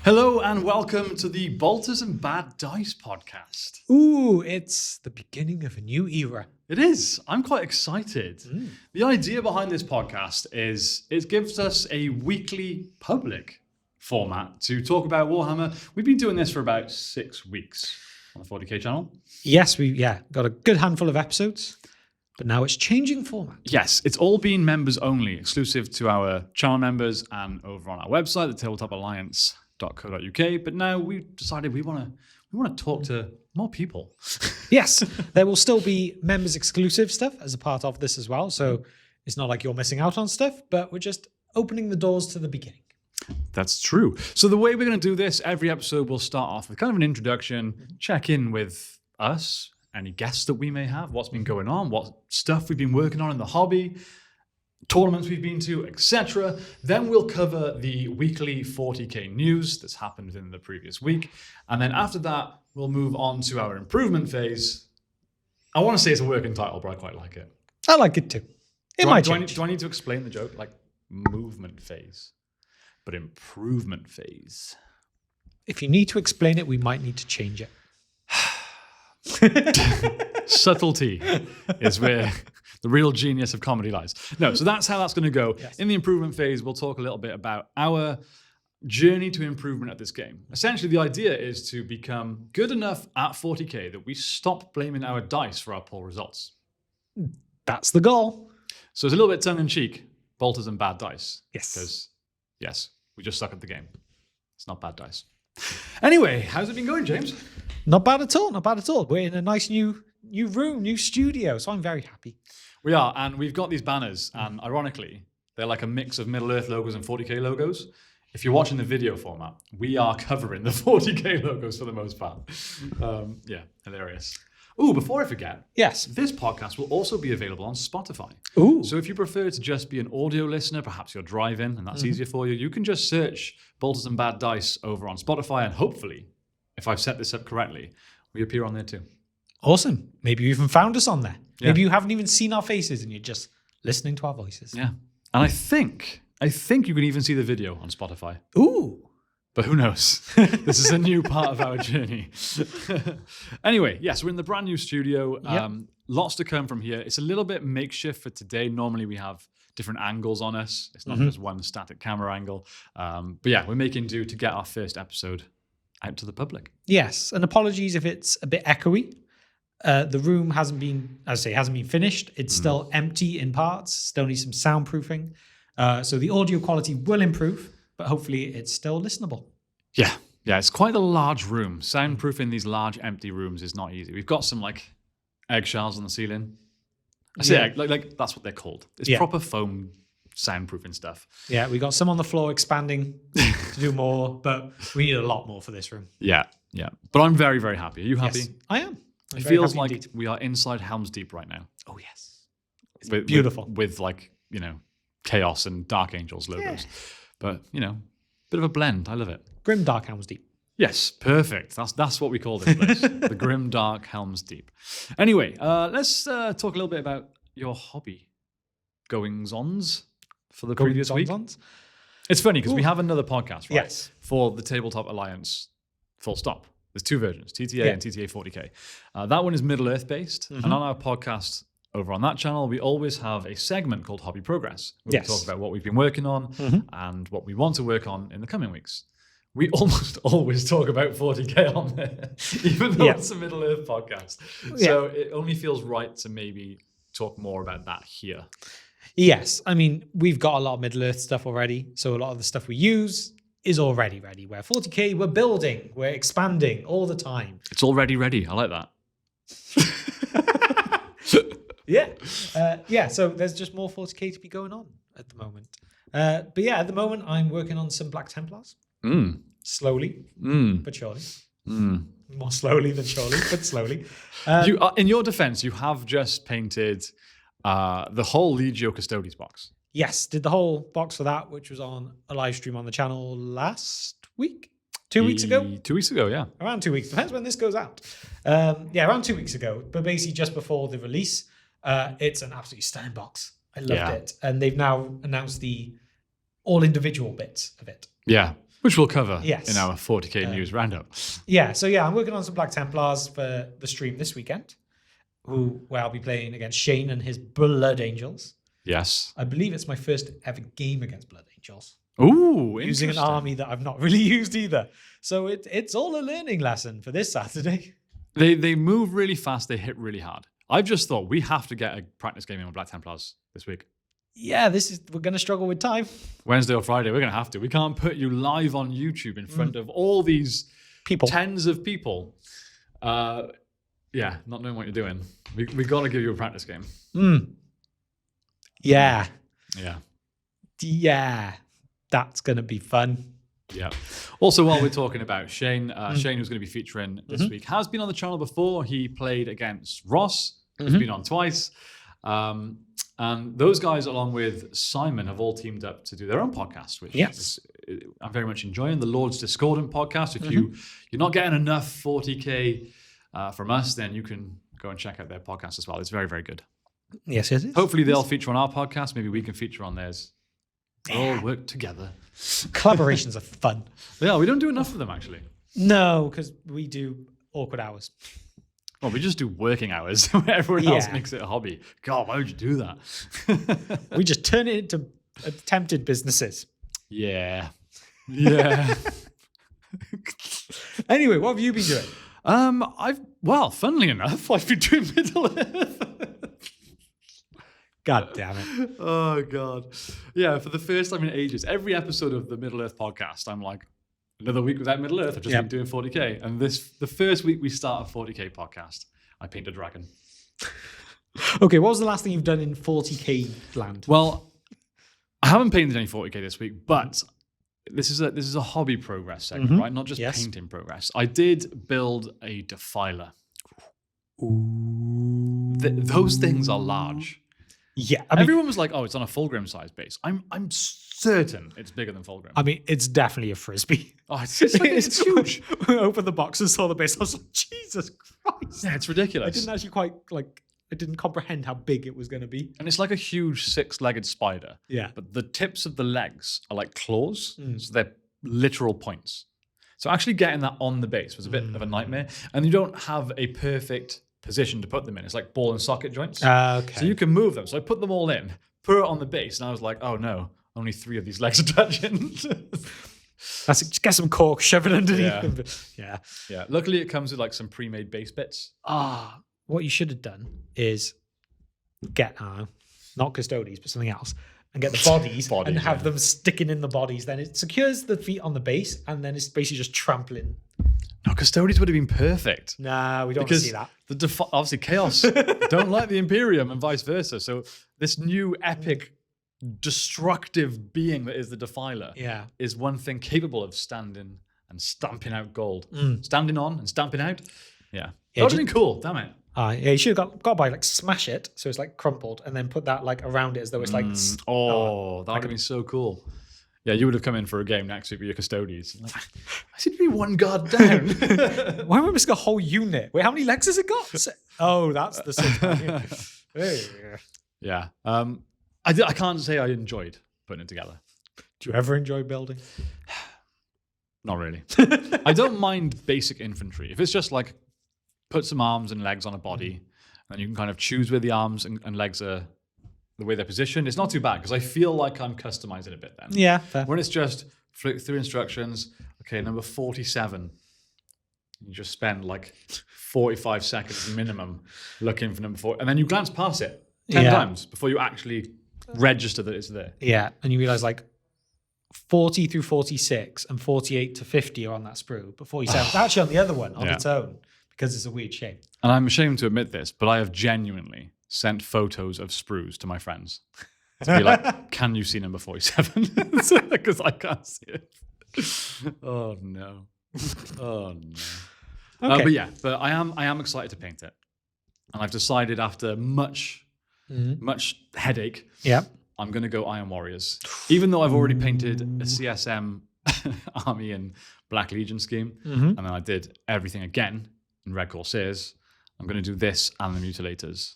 Hello and welcome to the Balters and Bad Dice podcast. Ooh, it's the beginning of a new era. It is. I'm quite excited. The idea behind this podcast is it gives us a weekly public format to talk about Warhammer. We've been doing this for about 6 weeks on the 40k channel. Yes, we got a good handful of episodes, but now it's changing format. Yes, it's all been members only, exclusive to our channel members and over on our website, the tabletopalliance.co.uk. But now we've decided we want to talk to more people. Yes, there will still be members exclusive stuff as a part of this as well. So it's not like you're missing out on stuff, but we're just opening the doors to the beginning. That's true. So the way we're going to do this, every episode will start off with kind of an introduction, check in with us, any guests that we may have, what's been going on, what stuff we've been working on in the hobby, tournaments we've been to, etc. Then we'll cover the weekly 40k news that's happened within the previous week. And then after that, we'll move on to our improvement phase. I want to say it's a working title, but I quite like it. I like it too. Do I need to explain the joke? Like movement phase, but improvement phase. If you need to explain it, we might need to change it. Subtlety is where the real genius of comedy lies. No, so that's how that's going to go. Yes. In the improvement phase, we'll talk a little bit about our journey to improvement at this game. Essentially, the idea is to become good enough at 40k that we stop blaming our dice for our poor results. That's the goal. So it's a little bit tongue-in-cheek, Balters and Bad Dice. Yes. Because, yes, we just suck at the game. It's not bad dice. Anyway, how's it been going, James? Not bad at all. Not bad at all. We're in a nice new room, new studio. So I'm very happy. We are, and we've got these banners, and ironically, they're like a mix of Middle-earth logos and 40k logos. If you're watching the video format, we are covering the 40k logos for the most part. Yeah, hilarious. Ooh, before I forget, Yes. this podcast will also be available on Spotify. Ooh. So if you prefer to just be an audio listener, perhaps you're driving and that's easier for you, you can just search Balters and Bad Dice over on Spotify, and hopefully, if I've set this up correctly, we appear on there too. Awesome. Maybe you even found us on there. Yeah. Maybe you haven't even seen our faces and you're just listening to our voices. Yeah. And I think you can even see the video on Spotify. Ooh. But who knows? This is a new part of our journey. Anyway, yes, we're in the brand new studio. Yep. Lots to come from here. It's a little bit makeshift for today. Normally we have different angles on us. It's not just one static camera angle. But yeah, we're making do to get our first episode out to the public. Yes. And apologies if it's a bit echoey. The room hasn't been finished. It's still empty in parts. Still needs some soundproofing. So the audio quality will improve, but hopefully it's still listenable. Yeah, it's quite a large room. Soundproofing these large empty rooms is not easy. We've got some like eggshells on the ceiling. I say like that's what they're called. It's proper foam soundproofing stuff. Yeah, we got some on the floor expanding to do more, but we need a lot more for this room. Yeah. But I'm very, very happy. Are you happy? Yes, I am. It feels like we are inside Helm's Deep right now. Oh, yes. It's beautiful. With like, Chaos and Dark Angels logos. Yeah. But, bit of a blend. I love it. Grim Dark Helm's Deep. Yes, perfect. That's what we call this place. The Grim Dark Helm's Deep. Anyway, let's talk a little bit about your hobby goings-ons for the previous week. It's funny because we have another podcast, right? Yes. For the Tabletop Alliance, full stop. There's two versions, TTA and TTA 40K. That one is Middle-earth based. And on our podcast over on that channel, we always have a segment called Hobby Progress, where we talk about what we've been working on and what we want to work on in the coming weeks. We almost always talk about 40K on there, even though it's a Middle-earth podcast. So it only feels right to maybe talk more about that here. Yes. I mean, we've got a lot of Middle-earth stuff already. So a lot of the stuff we use is already ready. Where 40K, we're building, we're expanding all the time. It's already ready. I like that. So there's just more 40K to be going on at the moment. But yeah, at the moment, I'm working on some Black Templars. Slowly, but surely. More slowly than surely, but slowly. In your defense, you have just painted the whole Legio Custodes box. Yes, did the whole box for that, which was on a live stream on the channel last week? 2 weeks ago? 2 weeks ago, yeah. Around 2 weeks. Depends when this goes out. Around 2 weeks ago. But basically just before the release. It's an absolutely stunning box. I loved it. And they've now announced the all individual bits of it. Yeah. Which we'll cover Yes. in our 40k news roundup. Yeah, so I'm working on some Black Templars for the stream this weekend, where I'll be playing against Shane and his Blood Angels. Yes. I believe it's my first ever game against Blood Angels. Ooh, Using an interesting. army that I've not really used either. So it's all a learning lesson for this Saturday. They move really fast. They hit really hard. I've just thought we have to get a practice game in with Black Templars this week. Yeah, we're going to struggle with time. Wednesday or Friday, we're going to have to. We can't put you live on YouTube in front of all these People. tens of people. Not knowing what you're doing. We got to give you a practice game. Yeah. Yeah. Yeah. That's going to be fun. Yeah. Also, while we're talking about Shane, Shane, who's going to be featuring this week, has been on the channel before. He played against Ross, who's been on twice. And those guys, along with Simon, have all teamed up to do their own podcast, which I'm very much enjoying. The Lord's Discordant podcast. If you're not getting enough 40k from us, then you can go and check out their podcast as well. It's very, very good. Yes, it is. Hopefully they'll feature on our podcast. Maybe we can feature on theirs. We'll all work together. Collaborations are fun. Yeah, we don't do enough of them, actually. No, because we do awkward hours. Well, we just do working hours. Everyone else Yeah. makes it a hobby. God, why would you do that? We just turn it into attempted businesses. Yeah. Yeah. Anyway, what have you been doing? Funnily enough, I've been doing Middle Earth. God damn it. Oh, God. Yeah, for the first time in ages, every episode of the Middle Earth podcast, I'm like, another week without Middle Earth. I've just been doing 40k. And the first week we start a 40k podcast, I paint a dragon. Okay, what was the last thing you've done in 40k land? Well, I haven't painted any 40k this week, but this is a hobby progress segment, right? Not just painting progress. I did build a defiler. Those things are large. Yeah, I mean, Everyone was like, "Oh, it's on a Fulgrim size base." I'm certain it's bigger than Fulgrim. it's definitely a frisbee. Oh, it's huge. I opened the box and saw the base. I was like, Jesus Christ! Yeah, it's I ridiculous. didn't actually I didn't comprehend how big it was going to be. And it's like a huge 6-legged spider. Yeah. But the tips of the legs are like claws, so they're literal points. So actually getting that on the base was a bit of a nightmare. And you don't have a perfect position to put them in. It's like ball and socket joints. Okay. So you can move them. So I put them all in, put it on the base, and I was like, oh no, only 3 of these legs are touching. Just get some cork, shove it underneath Yeah. them. Yeah. Yeah. Luckily, it comes with like some pre-made base bits. What you should have done is get, not custodies, but something else, and get the bodies, and have them sticking in the bodies. Then it secures the feet on the base, and then it's basically just trampling. No, custodians would have been perfect. Nah, we don't want to Because see that. obviously chaos don't like the Imperium and vice versa. So this new epic destructive being that is the Defiler is one thing capable of standing and stamping out gold. Standing on and stamping out. Yeah. That would have been cool, damn it. You should have got by like smash it so it's like crumpled, and then put that like around it as though it's like. That would have been so cool. Yeah, you would have come in for a game next week with your custodians. Like, I seem to be one guard down. Why am I missing a whole unit? Wait, how many legs has it got? Oh, that's the 6. Yeah. I can't say I enjoyed putting it together. Do you ever enjoy building? Not really. I don't mind basic infantry. If it's just like put some arms and legs on a body, and you can kind of choose where the arms and legs are, the way they're positioned, it's not too bad because I feel like I'm customizing a bit then. Yeah, fair. When it's just flick through instructions, okay, number 47, you just spend like 45 seconds minimum looking for number 4, and then you glance past it 10 times before you actually register that it's there. Yeah, and you realize like 40 through 46 and 48 to 50 are on that sprue, but 47 is actually on the other one on its own because it's a weird shape. And I'm ashamed to admit this, but I have genuinely sent photos of sprues to my friends to be like, can you see number 47? Because I can't see it. Oh no. Oh no. Okay. But I am excited to paint it. And I've decided after much headache, I'm going to go Iron Warriors. Even though I've already painted a CSM army and Black Legion scheme, and then I did everything again in Red Corsairs, I'm going to do this and the Mutilators.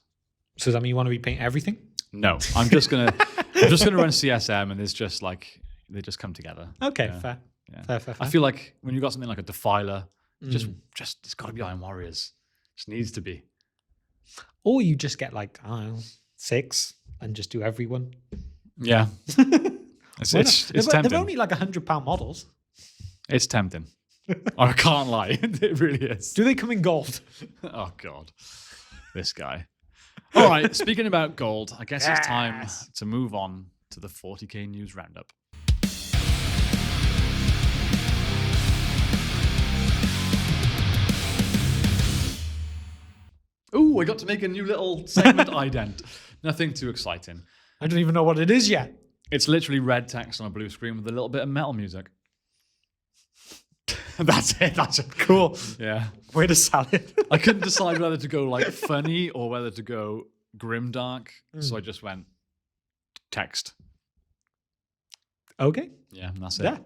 So does that mean you want to repaint everything? No, I'm just gonna run CSM, and it's just like they just come together. Okay, fair. Yeah. Fair. I feel like when you've got something like a Defiler, just it's got to be Iron Warriors. Just needs to be. Or you just get like, I don't know, 6 and just do everyone. Yeah. It's tempting. They're only like £100 models. It's tempting. I can't lie. It really is. Do they come in gold? Oh, God. This guy. All right. Speaking about gold, I guess it's time to move on to the 40K News Roundup. Ooh, I got to make a new little segment ident. Nothing too exciting. I don't even know what it is yet. It's literally red text on a blue screen with a little bit of metal music. That's it. That's it. Cool. Yeah. Way to sell it. I couldn't decide whether to go like funny or whether to go grimdark. So I just went text. Okay. Yeah, and that's it. Yeah.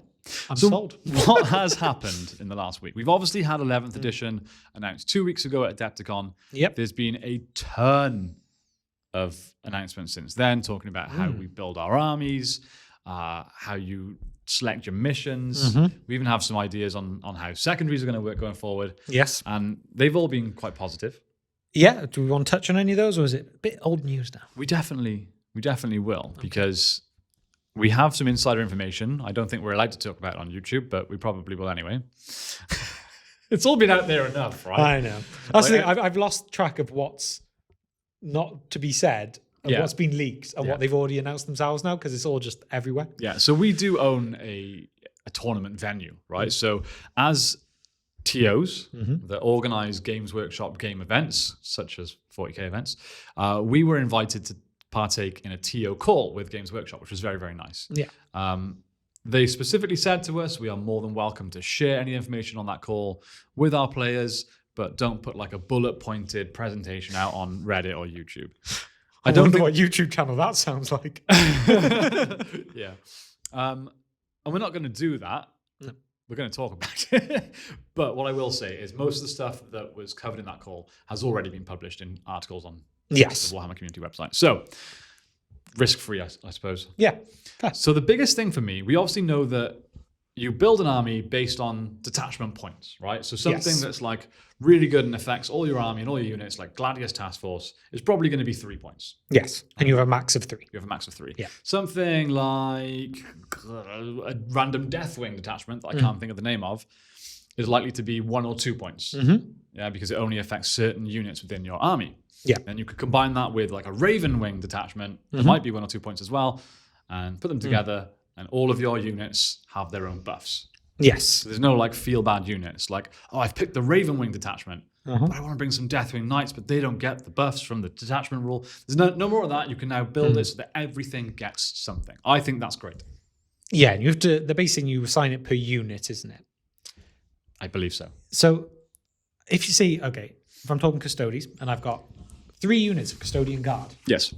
I'm So sold. what has happened in the last week? We've obviously had 11th edition announced 2 weeks ago at Adepticon. Yep. There's been a ton of announcements since then, talking about how we build our armies, how you select your missions. We even have some ideas on how secondaries are going to work going forward. Yes. And they've all been quite positive. Yeah. Do we want to touch on any of those, or is it a bit old news now? We definitely will, because we have some insider information. I don't think we're allowed to talk about it on YouTube, but we probably will anyway. It's all been out there enough, right? I know. That's the thing. I've lost track of what's not to be said and what's been leaked and what they've already announced themselves now, because it's all just everywhere. Yeah, so we do own a tournament venue, right? So as TOs that organize Games Workshop game events, such as 40K events, we were invited to partake in a TO call with Games Workshop, which was very, very nice. Yeah. They specifically said to us, we are more than welcome to share any information on that call with our players, but don't put like a bullet-pointed presentation out on Reddit or YouTube. I don't know what YouTube channel that sounds like. Yeah. And we're not going to do that. No. We're going to talk about it. But what I will say is most of the stuff that was covered in that call has already been published in articles on Yes. the Warhammer community website. So risk-free, I suppose. Yeah. Fair. So the biggest thing for me, we obviously know that you build an army based on detachment points, right? So something that's like really good and affects all your army and all your units, like Gladius Task Force, is probably going to be 3 points. Yes. And you have a max of 3. You have a max of 3. Yeah. Something like a random Deathwing detachment that I can't think of the name of is likely to be 1 or 2 points. Yeah, because it only affects certain units within your army. Yeah. And you could combine that with like a Ravenwing detachment that might be 1 or 2 points as well, and put them together, and all of your units have their own buffs. Yes. So there's no like feel bad units like, oh, I've picked the Ravenwing detachment, but I want to bring some Deathwing Knights, but they don't get the buffs from the detachment rule. There's no more of that. You can now build it so that everything gets something. I think that's great. Yeah. And you have to, they're basing you assign it per unit, isn't it? I believe so. So if you see, okay, if I'm talking Custodes and I've got 3 units of Custodian Guard, Yes.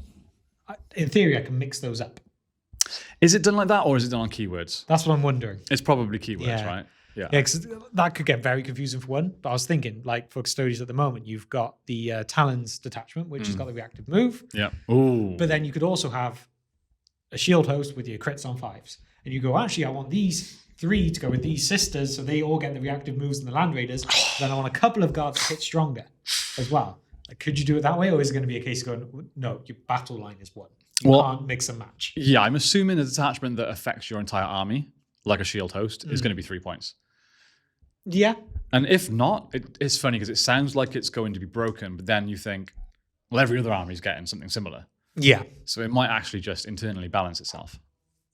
in theory, I can mix those up. Is it done like that, or is it done on keywords? That's what I'm wondering. It's probably keywords, Yeah. right? Yeah. Yeah, because that could get very confusing for one. But I was thinking, like for Custodes at the moment, you've got the Talons detachment, which has got the reactive move. Yeah. Ooh. But then you could also have a shield host with your crits on 5s. And you go, actually, I want these 3 to go with these sisters, so they all get the reactive moves and the Land Raiders. Then I want a couple of guards to hit stronger as well. Like, could you do it that way, or is it going to be a case of going, no, your battle line is 1. You can't mix and match. Yeah, I'm assuming a detachment that affects your entire army, like a shield host, is going to be 3 points. Yeah. And if not, it's funny because it sounds like it's going to be broken, but then you think, well, every other army is getting something similar. Yeah. So it might actually just internally balance itself.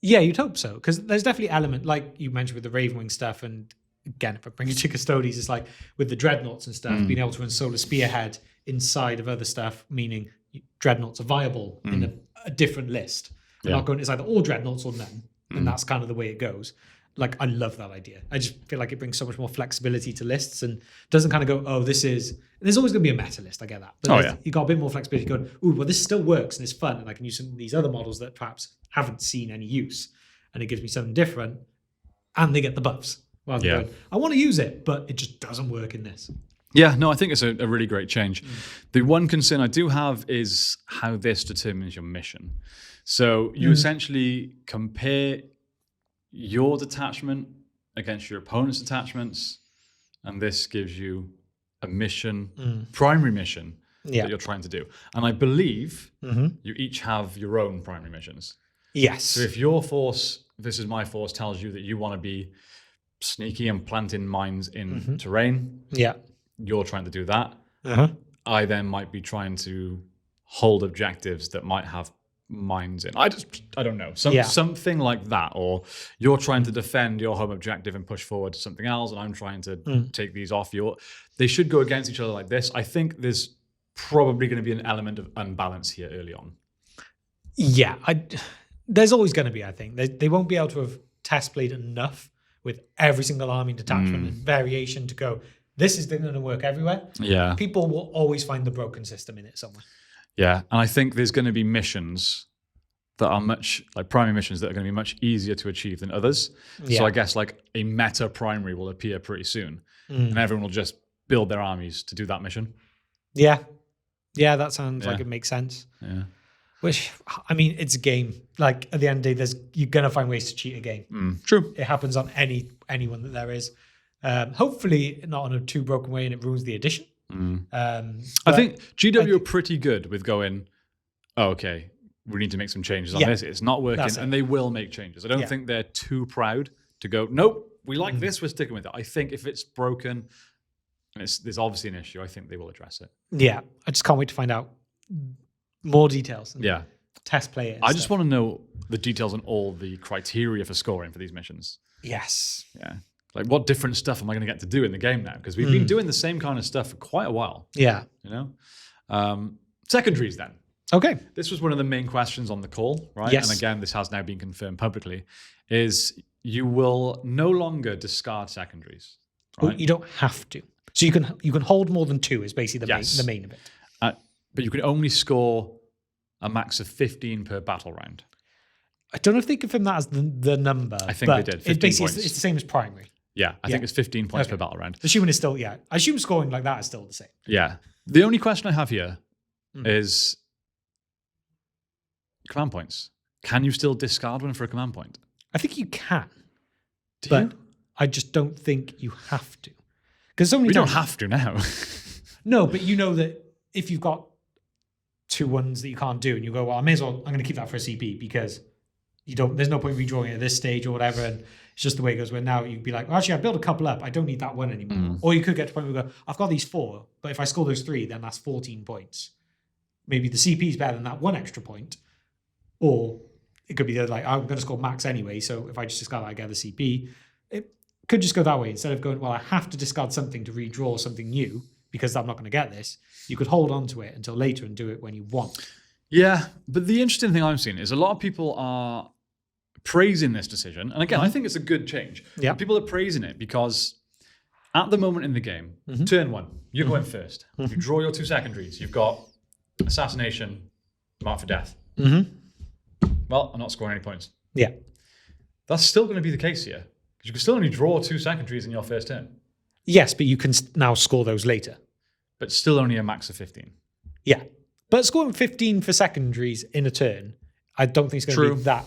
Yeah, you'd hope so. Because there's definitely element, like you mentioned with the Ravenwing stuff, and again, if I bring it to Custodes, it's like with the Dreadnoughts and stuff, being able to run Solar Spearhead inside of other stuff, meaning Dreadnoughts are viable in a different list. They're not going, it's either all Dreadnoughts or none. And that's kind of the way it goes. Like, I love that idea. I just feel like it brings so much more flexibility to lists and doesn't kind of go, oh, this is... There's always going to be a meta list, I get that. But you got a bit more flexibility going, ooh, well, this still works and it's fun, and I can use some of these other models that perhaps haven't seen any use, and it gives me something different, and they get the buffs. Rather than going, I want to use it, but it just doesn't work in this. Yeah, no, I think it's a really great change. The one concern I do have is how this determines your mission. So you essentially compare your detachment against your opponent's attachments, and this gives you a mission, primary mission Yeah. that you're trying to do. And I believe Mm-hmm. you each have your own primary missions. Yes. So if your force, this is my force, tells you that you want to be sneaky and planting mines in terrain, Yeah. you're trying to do that. Uh-huh. I then might be trying to hold objectives that might have mines in. I don't know. Something like that. Or you're trying to defend your home objective and push forward to something else, and I'm trying to take these off you. They should go against each other like this. I think there's probably going to be an element of unbalance here early on. Yeah. There's always going to be, I think. They won't be able to have test played enough with every single army detachment and variation to go, this is going to work everywhere. Yeah. People will always find the broken system in it somewhere. Yeah. And I think there's going to be missions that are much like primary missions that are going to be much easier to achieve than others. Yeah. So I guess like a meta primary will appear pretty soon, and everyone will just build their armies to do that mission. Yeah. Yeah, that sounds like Yeah. it makes sense. Yeah. Which, I mean, it's a game. Like, at the end of the day, you're going to find ways to cheat a game. True. It happens on anyone that there is. Hopefully not in a too broken way and it ruins the edition. I think GW are pretty good with going, oh, okay, we need to make some changes on Yeah. this. It's not working. That's it. And they will make changes. I don't Yeah. think they're too proud to go, nope, we like this, we're sticking with it. I think if it's broken and there's obviously an issue, I think they will address it. Yeah, I just can't wait to find out more details and Yeah. test play it. and I just stuff. want to know the details on all the criteria for scoring for these missions. Yes. Yeah. Like what different stuff am I going to get to do in the game now? Because we've been doing the same kind of stuff for quite a while, Yeah. you know? Secondaries then. Okay. This was one of the main questions on the call, right? Yes. And again, this has now been confirmed publicly, is you will no longer discard secondaries, Well, right? you don't have to. So you can hold more than 2 is basically Yes. the main of it. But you can only score a max of 15 per battle round. I don't know if they confirm that as the number. I think but they did, It's 15 basically points. it's the same as primary. Yeah, I think Yeah. it's 15 points Okay. per battle round. Assuming it's still, I assume scoring like that is still the same. Yeah. The only question I have here is command points. Can you still discard one for a command point? I think you can, Do but you? I just don't think you have to. Because so many We don't times, have to now. no, but you know that if you've got 2 ones that you can't do, and you go, well, I may as well, I'm going to keep that for a CP because there's no point redrawing it at this stage or whatever, and it's just the way it goes. Where now you'd be like, well, actually, I built a couple up, I don't need that one anymore. Or you could get to a point where you go, I've got these 4, but if I score those 3, then that's 14 points. Maybe the CP is better than that 1 extra point, or it could be that like I'm going to score max anyway, so if I just discard that, I get the CP. It could just go that way instead of going, well, I have to discard something to redraw something new because I'm not going to get this. You could hold on to it until later and do it when you want. Yeah, but the interesting thing I'm seeing is a lot of people are praising this decision. And again, I think it's a good change. Yeah. People are praising it because at the moment in the game, turn 1, you're going first. You draw your 2 secondaries. You've got assassination, mark for death. Well, I'm not scoring any points. Yeah. That's still going to be the case here. Because you can still only draw 2 secondaries in your first turn, Yes, but you can now score those later. but still only a max of 15. Yeah. But scoring 15 for secondaries in a turn, I don't think it's going to be True. that.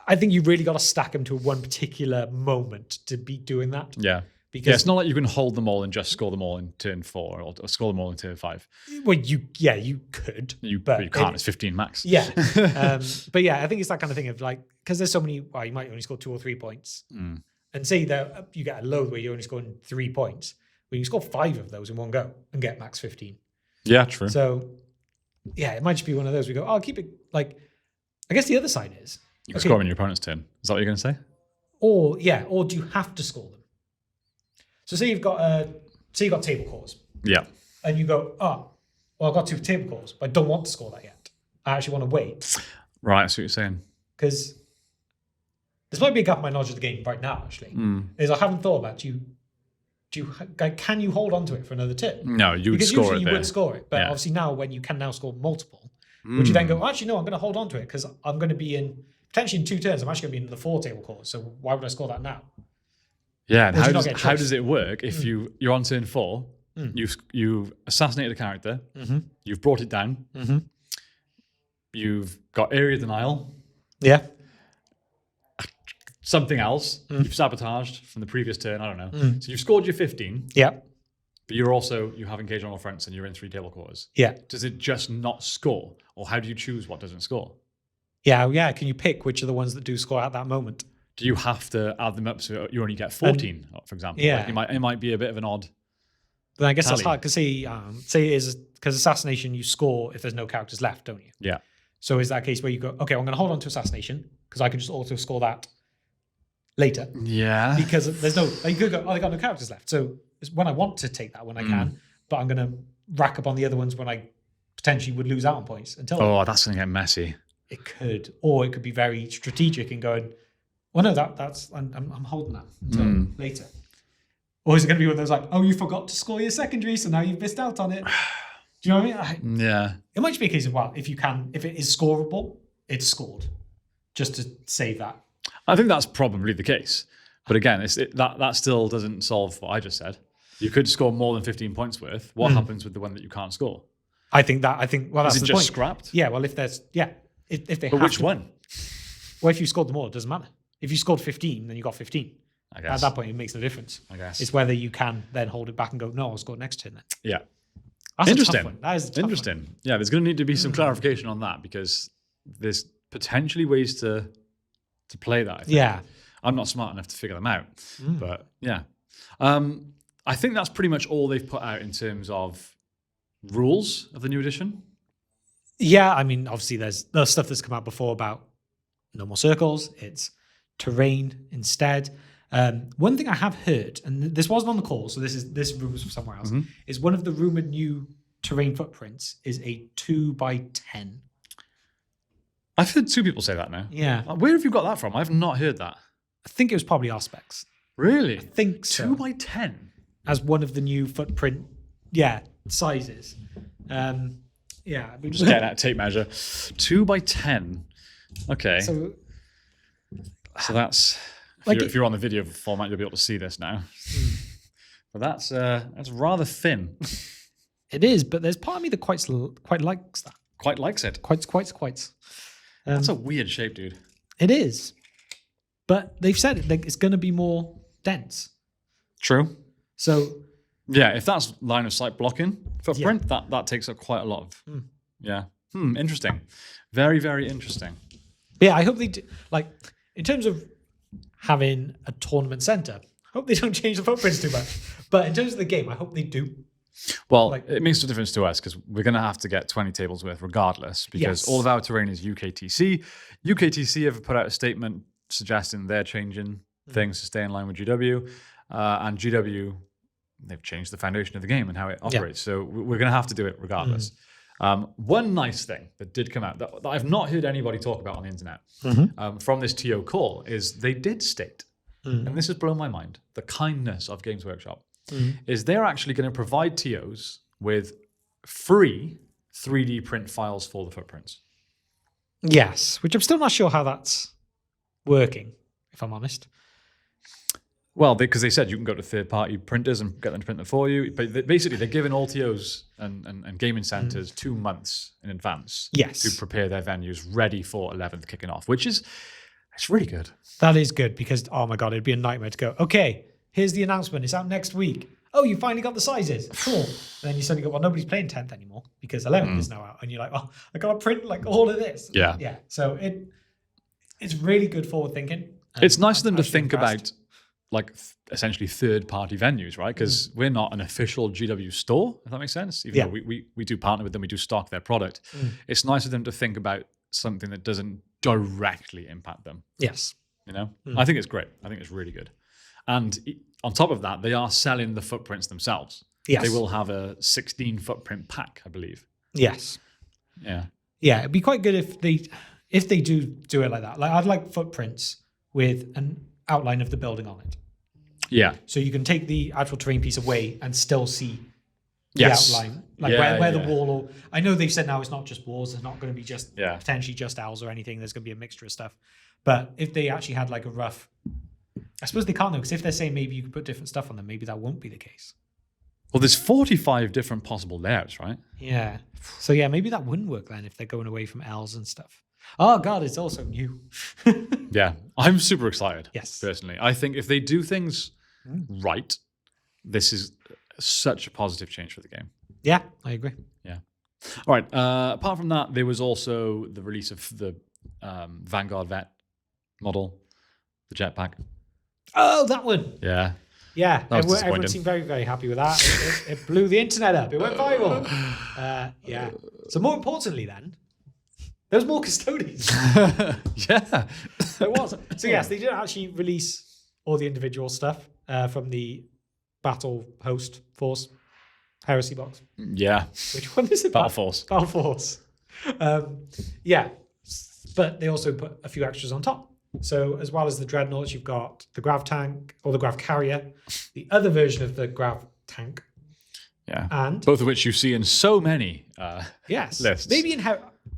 I think you really got to stack them to one particular moment to be doing that. Yeah. Because Yeah, it's not like you can hold them all and just score them all in turn 4 or score them all in turn 5. well, you could. But you can't. It's 15 max. Yeah. But yeah, I think it's that kind of thing of like, because there's so many, well, you might only score 2 or 3 points. And say that you get a load where you're only scoring 3 points, but you can score 5 of those in one go and get max 15. Yeah, true. So yeah, it might just be one of those we go, oh, I'll keep it like, I guess the other side is, You can score them in your opponent's turn. Is that what you're going to say? or do you have to score them? So say you've got table cores Yeah. and you go, oh, well, I've got 2 table cores, but I don't want to score that yet. I actually want to wait Right, I see what you're saying. because this might be a gap in my knowledge of the game right now, actually, is I haven't thought about can you hold on to it for another turn? No, you would Because score usually it you there. would score it, but Yeah. obviously now when you can now score multiple, would you then go, actually, no, I'm going to hold on to it because I'm going to be potentially in 2 turns, I'm actually going to be in the 4 table cores, so why would I score that now? Yeah, and Or do how you not does, get a how choice? does it work if you're on turn 4, you've assassinated a character, you've brought it down, you've got area denial, Yeah. something else. You've sabotaged from the previous turn. I don't know. So you've scored your 15, Yeah. but you have engaged on all fronts and you're in 3 table quarters. Yeah. Does it just not score? Or how do you choose what doesn't score? Yeah. Can you pick which are the ones that do score at that moment? Do you have to add them up so you only get 14, for example? Yeah. Like it might be a bit of an odd. Then I guess that's Tally. hard to say. Say it is because assassination you score if there's no characters left, don't you? Yeah. So is that a case where you go, okay, I'm going to hold on to assassination because I can just auto score that later Yeah. because there's no. You could go, oh, they got no characters left. So it's when I want to take that when I can, but I'm going to rack up on the other ones when I potentially would lose out on points until Oh, that's going to get messy. it could, or it could be very strategic and going, well, no, that's I'm holding that until later. Or is it going to be one of those like, oh, you forgot to score your secondary, so now you've missed out on it? Do you know what I mean? Yeah. It might just be a case of, well, if it is scoreable, it's scored, just to save that. I think that's probably the case. But again, that still doesn't solve what I just said. You could score more than 15 points worth. What happens with the one that you can't score? Well, that's Is it the just point. scrapped? Yeah, well, if they But have which to, one? well, if you scored them all, it doesn't matter. If you scored 15, then you got 15. I At guess. that point, it makes no difference. I guess. It's whether you can then hold it back and go, no, I'll score next turn then. Yeah. That's a tough Interesting. one. That is a tough one. Interesting. Yeah, there's going to need to be some clarification on that because there's potentially ways to play that. I think. Yeah. I'm not smart enough to figure them out. But yeah. I think that's pretty much all they've put out in terms of rules of the new edition. Yeah, I mean, obviously there's stuff that's come out before about no more circles. It's terrain instead. One thing I have heard, and this wasn't on the call, so this rumors from somewhere else, is one of the rumored new terrain footprints is a 2x10. I've heard 2 people say that now. Yeah, Where have you got that from? I've not heard that. I think it was probably our specs. Really? I think so. 2x10? As one of the new footprint, sizes. Yeah, we Just getting out a tape measure. 2x10. Okay. So So that's if you're on the video format, you'll be able to see this now. But that's rather thin. it is, but there's part of me that quite likes that. Quite likes it. Quite. That's a weird shape, dude. It is, but they've said it's going to be more dense. True. So Yeah, if that's line of sight blocking footprint, that takes up quite a lot of. Yeah. Interesting. Very, very interesting. yeah, I hope they do. Like in terms of having a tournament center, I hope they don't change the footprints too much. But in terms of the game, I hope they do. Well, it makes a difference to us because we're going to have to get 20 tables worth regardless because Yes. all of our terrain is UKTC. UKTC have put out a statement suggesting they're changing things to stay in line with GW. And GW, they've changed the foundation of the game and how it operates. So we're going to have to do it regardless. One nice thing that did come out that I've not heard anybody talk about on the internet from this TO call is they did state, and this has blown my mind, the kindness of Games Workshop, is they're actually going to provide TOs with free 3D print files for the footprints. Yes, which I'm still not sure how that's working, if I'm honest. Well, because they said you can go to third-party printers and get them to print them for you. But basically, they're giving all TOs and gaming centers 2 months in advance to prepare their venues ready for 11th kicking off, which is it's really good. That is good because, oh my God, it'd be a nightmare to go, okay, here's the announcement. It's out next week. Oh, you finally got the sizes. Cool. And then you suddenly go, well, nobody's playing 10th anymore because 11th is now out. And you're like, oh, I got to print like all of this. Yeah. Yeah. So it's really good forward thinking. It's nice of them to think about like essentially third-party venues, right? Because we're not an official GW store, if that makes sense. Even though we do partner with them, we do stock their product. It's nice of them to think about something that doesn't directly impact them. Yes. You know, I think it's great. I think it's really good. And on top of that, they are selling the footprints themselves. Yes. They will have a 16 footprint pack, I believe. Yes. Yeah. Yeah, it'd be quite good if they do it like that. Like I'd like footprints with an outline of the building on it. Yeah. So you can take the actual terrain piece away and still see the outline. Like where the wall or I know they've said now it's not just walls, it's not going to be just potentially just owls or anything. There's going to be a mixture of stuff. But if they actually had like a rough, I suppose they can't though, because if they're saying maybe you could put different stuff on them, maybe that won't be the case. Well, there's 45 different possible layouts, right? Yeah. So yeah, maybe that wouldn't work then if they're going away from L's and stuff. Oh God, it's also new. Yeah. I'm super excited. Yes. Personally, I think if they do things right, this is such a positive change for the game. Yeah, I agree. Yeah. All right. Apart from that, there was also the release of the Vanguard Vet model, the jetpack. Oh, that one. Yeah. Yeah, That was everyone disappointing. seemed very, very happy with that. It blew the internet up. It went viral. Yeah. So more importantly then, there was more custodians. Yeah. There was. So yes, they did actually release all the individual stuff from the Battle Host Force Heresy box. Yeah. Which one is it? Battle Force. Battle Force. Yeah. But they also put a few extras on top. So as well as the Dreadnoughts, you've got the Grav Tank or the Grav Carrier, the other version of the Grav Tank, Yeah. and Both of which you see in so many yes, lists. maybe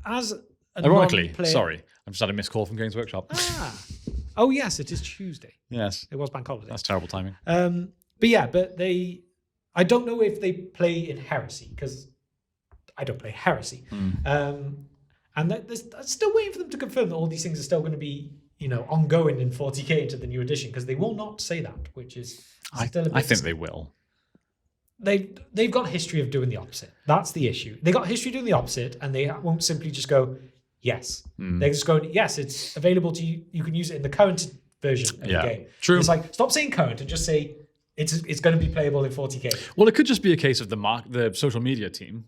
as a Ironically, non-player- sorry, I've just had a missed call from Games Workshop. Oh yes, it is Tuesday. Yes. It was bank holiday. That's terrible timing. But I don't know if they play in Heresy because I don't play Heresy. And I'm still waiting for them to confirm that all these things are still going to be, ongoing in 40k into the new edition because they will not say that, which is still a bit. I think they will. They've got a history of doing the opposite. That's the issue. They got a history of doing the opposite, and they won't simply just go yes. They're just going yes. It's available to you. You can use it in the current version of the game. True. It's like stop saying current and just say it's going to be playable in 40k. Well, it could just be a case of the social media team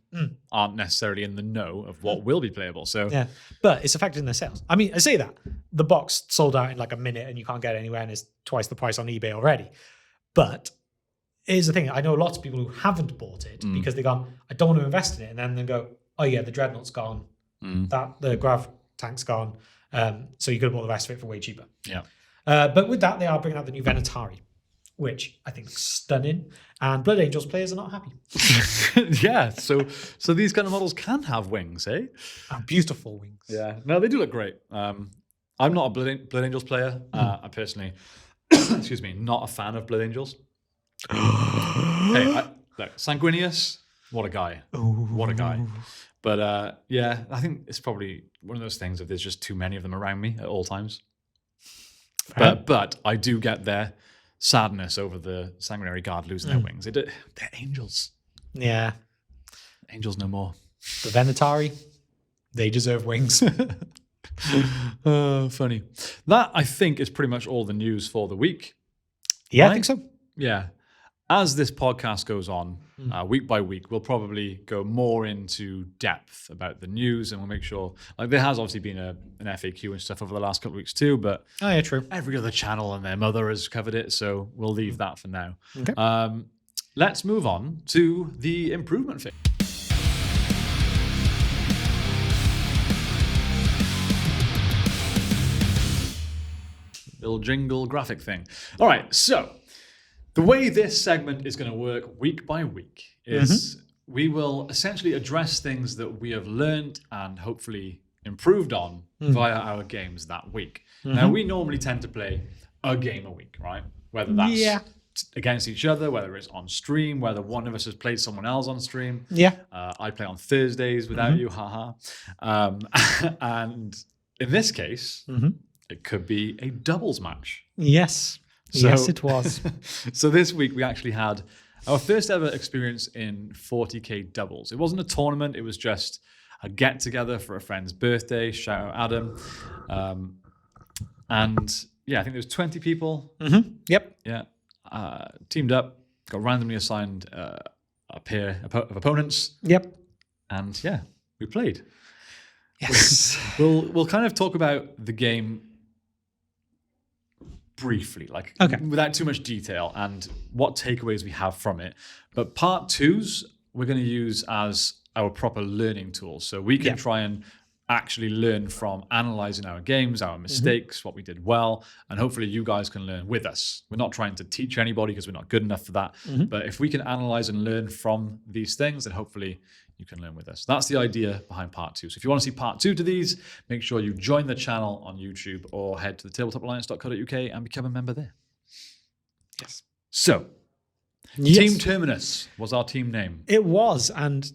aren't necessarily in the know of what will be playable. So Yeah, but it's affecting their sales. I mean, I say that the box sold out in like a minute, and you can't get it anywhere, and it's twice the price on eBay already. But here's the thing: I know lots of people who haven't bought it because they've gone, I don't want to invest in it, and then they go, oh yeah, the Dreadnought's gone, the Grav Tank's gone, so you could have bought the rest of it for way cheaper. yeah. But with that, they are bringing out the new Venatari, which I think is stunning, and Blood Angels players are not happy. Yeah. So these kind of models can have wings, eh? And beautiful wings. Yeah. No, they do look great. I'm not a Blood Angels player. I personally, excuse me, not a fan of Blood Angels. Look, Sanguinius, what a guy. What a guy. But yeah, I think it's probably one of those things if there's just too many of them around me at all times. But I do get their sadness over the Sanguinary Guard losing their wings. They're angels. Yeah. Angels no more. The Venatari, they deserve wings. Funny. That, I think, is pretty much all the news for the week. Yeah, Right? I think so. Yeah. As this podcast goes on, week by week, we'll probably go more into depth about the news, and we'll make sure, like there has obviously been an FAQ and stuff over the last couple of weeks too, but Oh, yeah, true. every other channel and their mother has covered it, so we'll leave that for now. Okay. Let's move on to the improvement phase. Little jingle graphic thing. All right, so the way this segment is going to work week by week is we will essentially address things that we have learned and hopefully improved on via our games that week. Now, we normally tend to play a game a week, right? Whether that's against each other, whether it's on stream, whether one of us has played someone else on stream. Yeah. I play on Thursdays without you, haha. And in this case, it could be a doubles match. Yes. Yes, it was. So this week we actually had our first ever experience in 40k doubles. It wasn't a tournament, it was just a get together for a friend's birthday. Shout out Adam. And yeah, I think there was 20 people. Yep. Yeah. Teamed up, got randomly assigned a pair of opponents. Yep. And yeah, we played. Yes. We'll kind of talk about the game briefly, like without too much detail, and what takeaways we have from it. But part twos we're going to use as our proper learning tools, so we can try and actually learn from analyzing our games, our mistakes, what we did well, and hopefully you guys can learn with us. We're not trying to teach anybody because we're not good enough for that, but if we can analyze and learn from these things, then hopefully you can learn with us. That's the idea behind part two. So if you want to see part two to these, make sure you join the channel on YouTube or head to the tabletopalliance.co.uk and become a member there. Yes. So, Team Terminus was our team name. It was, and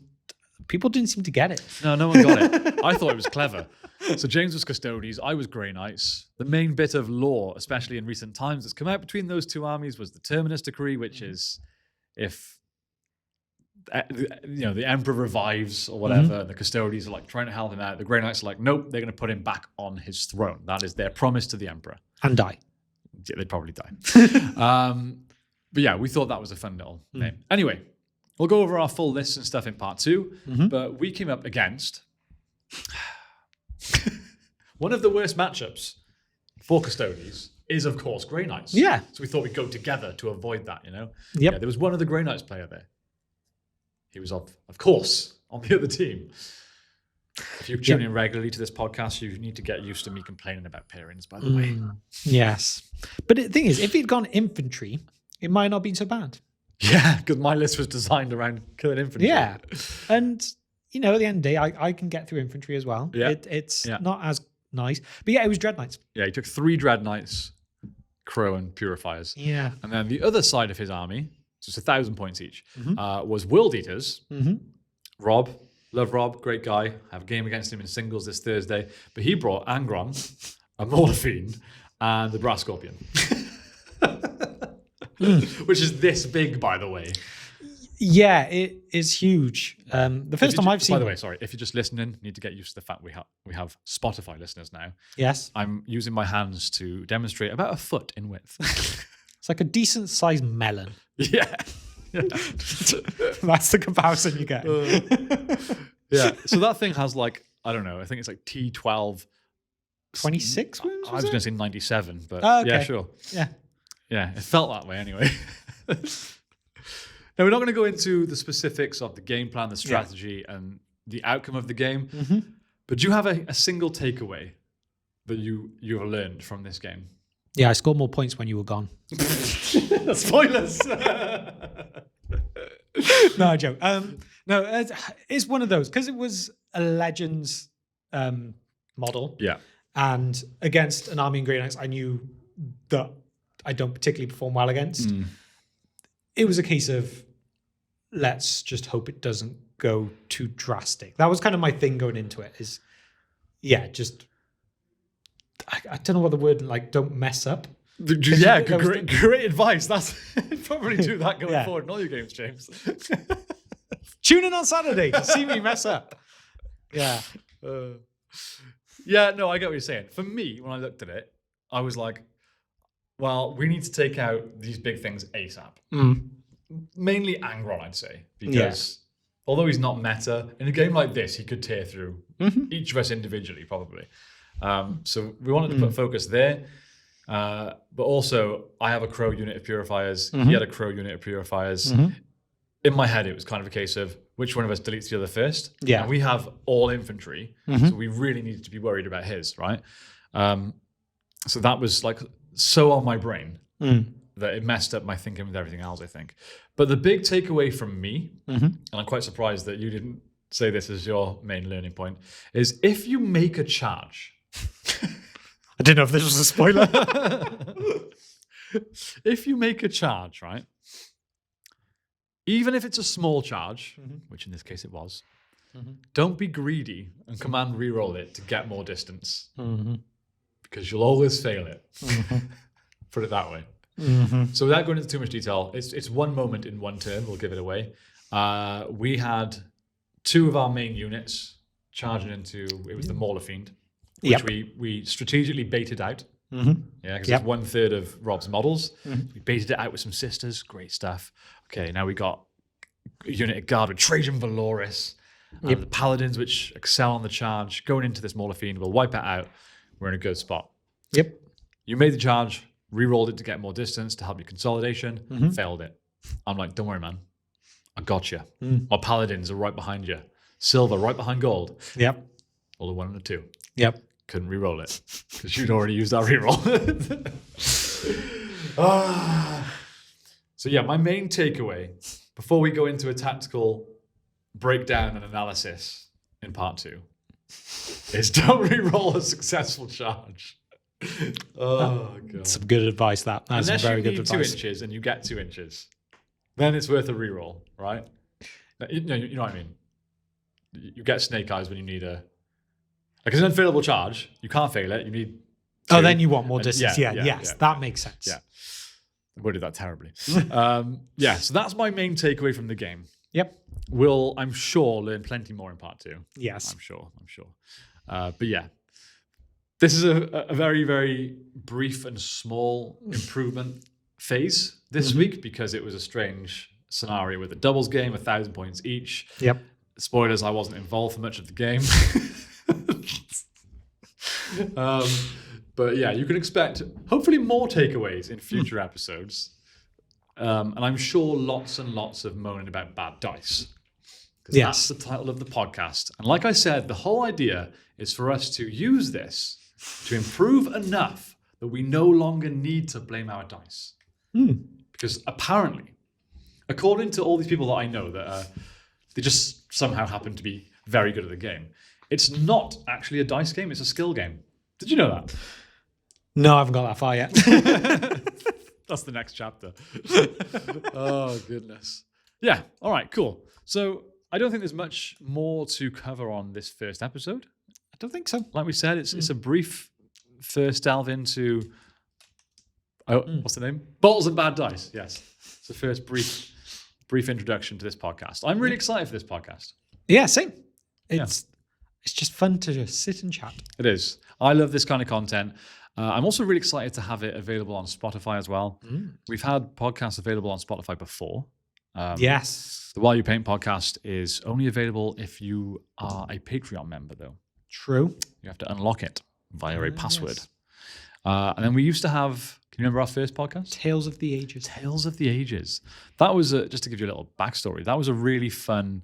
People didn't seem to get it. No one got it. I thought it was clever. So James was Custodes, I was Grey Knights. The main bit of lore, especially in recent times, that's come out between those two armies was the Terminus Decree, which is if the Emperor revives or whatever, and the Custodes are like trying to help him out. The Grey Knights are like, nope, they're going to put him back on his throne. That is their promise to the Emperor. And die. Yeah, they'd probably die. But yeah, we thought that was a fun little name. Anyway, we'll go over our full lists and stuff in part 2, but we came up against one of the worst matchups for Custodes is, of course, Grey Knights. Yeah. So we thought we'd go together to avoid that, Yep. Yeah, there was one other Grey Knights player there. He was, of course, on the other team. If you tune in regularly to this podcast, you need to get used to me complaining about pairings, by the way. Yes. But the thing is, if he'd gone infantry, it might not have been so bad. Yeah, because my list was designed around killing infantry. Yeah. And, at the end of the day, I can get through infantry as well. Yeah. It's not as nice. But yeah, it was Dread Knights. Yeah, he took 3 Dread Knights, Crow, and Purifiers. Yeah. And then the other side of his army, so it's 1,000 points each, was World Eaters. Rob, love Rob, great guy. I have a game against him in singles this Thursday. But he brought Angron, a Morphine, and the Brass Scorpion. Which is this big, by the way. Yeah, it is huge. The first time I've seen... By the way, sorry, if you're just listening, you need to get used to the fact we have Spotify listeners now. Yes. I'm using my hands to demonstrate about a foot in width. It's like a decent-sized melon. Yeah. That's the comparison you get. Yeah. So that thing has like, I don't know, I think it's like T12. 26 wounds? I was going to say 97, but okay. yeah, sure. Yeah. Yeah, it felt that way anyway. Now, we're not going to go into the specifics of the game plan, the strategy, and the outcome of the game. But do you have a single takeaway that you have learned from this game? Yeah, I scored more points when you were gone. Spoilers! No, I joke. No, it's one of those, because it was a Legends model. Yeah. And against an army in Grey Knights I knew that I don't particularly perform well against. It was a case of, let's just hope it doesn't go too drastic. That was kind of my thing going into it is, just, I don't know what the word, like, don't mess up. Yeah, great advice. That's probably do that going forward in all your games, James. Tune in on Saturday to see me mess up. Yeah. Yeah, no, I get what you're saying. For me, when I looked at it, I was like, well, we need to take out these big things ASAP. Mainly Angron, I'd say, because although he's not meta, in a game like this, he could tear through each of us individually, probably. So we wanted to put focus there. But also, I have a Crow unit of Purifiers. He had a Crow unit of Purifiers. In my head, it was kind of a case of which one of us deletes the other first. Yeah. And we have all infantry, so we really needed to be worried about his, right? So that was like so on my brain that it messed up my thinking with everything else, I think. But the big takeaway from me, and I'm quite surprised that you didn't say this as your main learning point, is if you make a charge... I didn't know if this was a spoiler. If you make a charge, right? Even if it's a small charge, which in this case it was, don't be greedy and command reroll it to get more distance. Because you'll always fail it. Put it that way. So without going into too much detail, it's one moment in one turn, we'll give it away. We had 2 of our main units charging into, it was the Mauler Fiend, which we strategically baited out. Yeah, because it's 1/3 of Rob's models. We baited it out with some sisters. Great stuff. Okay, now we got a unit of guard with Trajan Valoris. The Paladins, which excel on the charge. Going into this Mauler Fiend, we'll wipe it out. We're in a good spot. Yep. You made the charge, re-rolled it to get more distance to help your consolidation, failed it. I'm like, don't worry, man. I got you. Our Paladins are right behind you. Silver right behind gold. Yep. All a 1 and a 2. Yep. Couldn't re-roll it because you'd already used that re-roll. So yeah, my main takeaway before we go into a tactical breakdown and analysis in part 2 is don't re-roll a successful charge. Oh god! Some good advice. That's Unless some very you good need advice. 2 inches and you get 2 inches, then it's worth a re-roll, right? You know what I mean. you get snake eyes when you need like it's an unfailable charge. You can't fail it. You need. Oh, two. then you want more And- distance. Yes, that makes sense. Yeah. I worded that terribly. So that's my main takeaway from the game. Yep. We'll, I'm sure, learn plenty more in part 2. Yes. I'm sure. But yeah, this is a very, very brief and small improvement phase this week because it was a strange scenario with a doubles game, 1,000 points each. Yep. Spoilers, I wasn't involved for much of the game. But yeah, you can expect hopefully more takeaways in future episodes. And I'm sure lots and lots of moaning about bad dice. Because Yes. that's the title of the podcast. And like I said, the whole idea is for us to use this to improve enough that we no longer need to blame our dice. Because apparently, according to all these people that I know that they just somehow happen to be very good at the game, it's not actually a dice game, it's a skill game. Did you know that? No, I haven't got that far yet. That's the next chapter. Oh, goodness. Yeah. All right, cool. So I don't think there's much more to cover on this first episode. I don't think so. Like we said, it's a brief first delve into, what's the name? Bottles and Bad Dice. Yes. It's the first brief introduction to this podcast. I'm really excited for this podcast. Yeah, same. It's just fun to just sit and chat. It is. I love this kind of content. I'm also really excited to have it available on Spotify as well. We've had podcasts available on Spotify before. Yes. The While You Paint podcast is only available if you are a Patreon member, though. True. You have to unlock it via a password. Yes. And then we used to have, can you remember our first podcast? Tales of the Ages. Tales of the Ages. That was, just to give you a little backstory, that was a really fun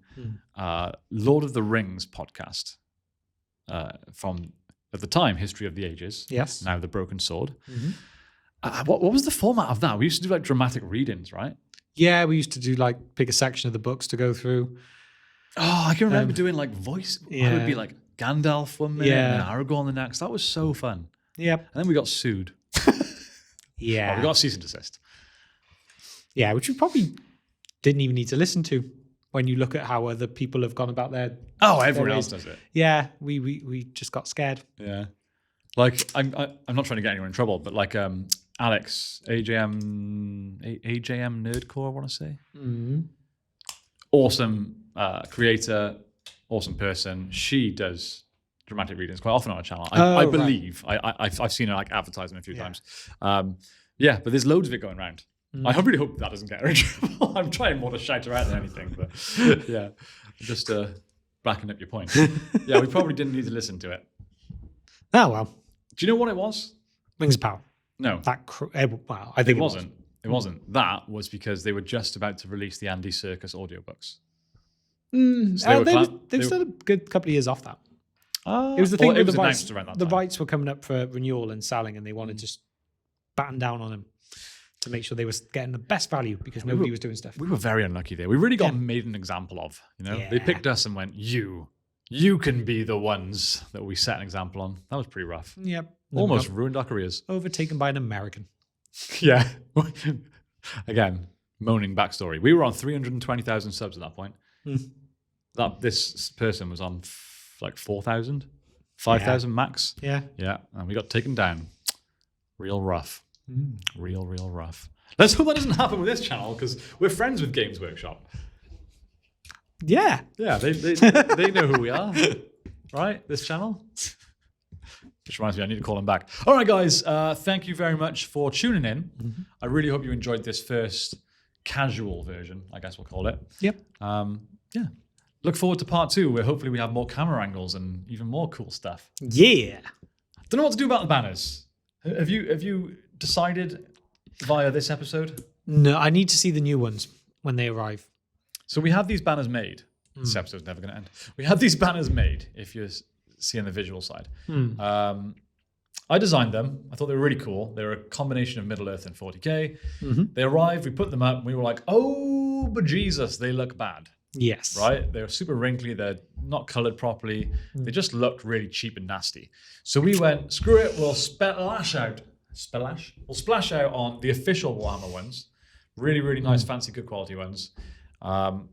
Lord of the Rings podcast from, at the time, History of the Ages. Yes. Now The Broken Sword. What was the format of that? We used to do like dramatic readings, right? Yeah, we used to do like pick a section of the books to go through. Oh, I can remember doing like voice. I would be like Gandalf one minute and Aragorn the next. That was so fun. Yep. And then we got sued. Yeah. We got cease and desist. Yeah, which we probably didn't even need to listen to when you look at how other people have gone about their. Oh, everyone else does it. Yeah, we just got scared. Yeah. Like I'm not trying to get anyone in trouble, but like Alex, AJM Nerdcore, I want to say. Awesome creator, awesome person. She does dramatic readings quite often on our channel. I believe. Right. I've seen her like advertising a few times. But there's loads of it going around. I really hope that doesn't get her in trouble. I'm trying more to shout her out than anything, but yeah, just backing up your point. Yeah, we probably didn't need to listen to it. Oh well. Do you know what it was? Wings of Power. No. Well, I think it wasn't. It wasn't. That was because they were just about to release the Andy Serkis audiobooks. So they've still a good couple of years off that. It was the thing with the rights. The rights were coming up for renewal and selling, and they wanted to just batten down on them to make sure they were getting the best value because nobody was doing stuff. We were very unlucky there. We really got made an example of. You know, they picked us and went, "You can be the ones that we set an example on." That was pretty rough. Yep. Almost ruined our careers. Overtaken by an American. Yeah. Again, moaning backstory. We were on 320,000 subs at that point. This person was on like 4,000, 5,000 max. Yeah. Yeah. And we got taken down. Real rough. Real rough. Let's hope that doesn't happen with this channel because we're friends with Games Workshop. Yeah. Yeah. They know who we are. Right? This channel. Which reminds me, I need to call them back. All right, guys. Thank you very much for tuning in. I really hope you enjoyed this first casual version, I guess we'll call it. Yep. Yeah. Look forward to part 2, where hopefully we have more camera angles and even more cool stuff. Yeah. Don't know what to do about the banners. Have you decided via this episode? No, I need to see the new ones when they arrive. So we have these banners made. This episode's never going to end. We have these banners made, if you're seeing the visual side. I designed them. I thought they were really cool. They were a combination of Middle-earth and 40K. They arrived, we put them up, and we were like, oh, but Jesus, they look bad. Yes. Right? They're super wrinkly. They're not colored properly. They just looked really cheap and nasty. So we went, screw it, we'll splash out. We'll splash out on the official Warhammer ones. Really, really nice, fancy, good quality ones,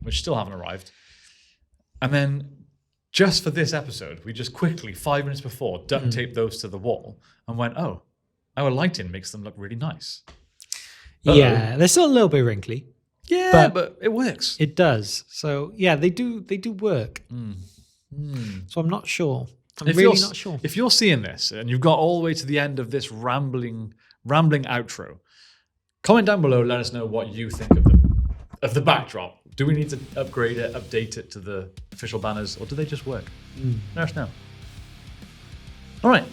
which still haven't arrived. And then just for this episode, we just quickly, 5 minutes before, duct taped those to the wall and went, oh, our lighting makes them look really nice. Yeah, they're still a little bit wrinkly. Yeah, but it works. It does. So yeah, they do work. So I'm not sure. I'm really not sure. If you're seeing this and you've got all the way to the end of this rambling outro, comment down below. Let us know what you think of the backdrop. Do we need to upgrade it, update it to the official banners, or do they just work? Let us know. All right.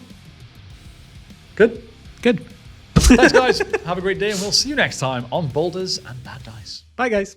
Good. Good. Thanks, guys. Have a great day, and we'll see you next time on Boulders and Bad Dice. Bye, guys.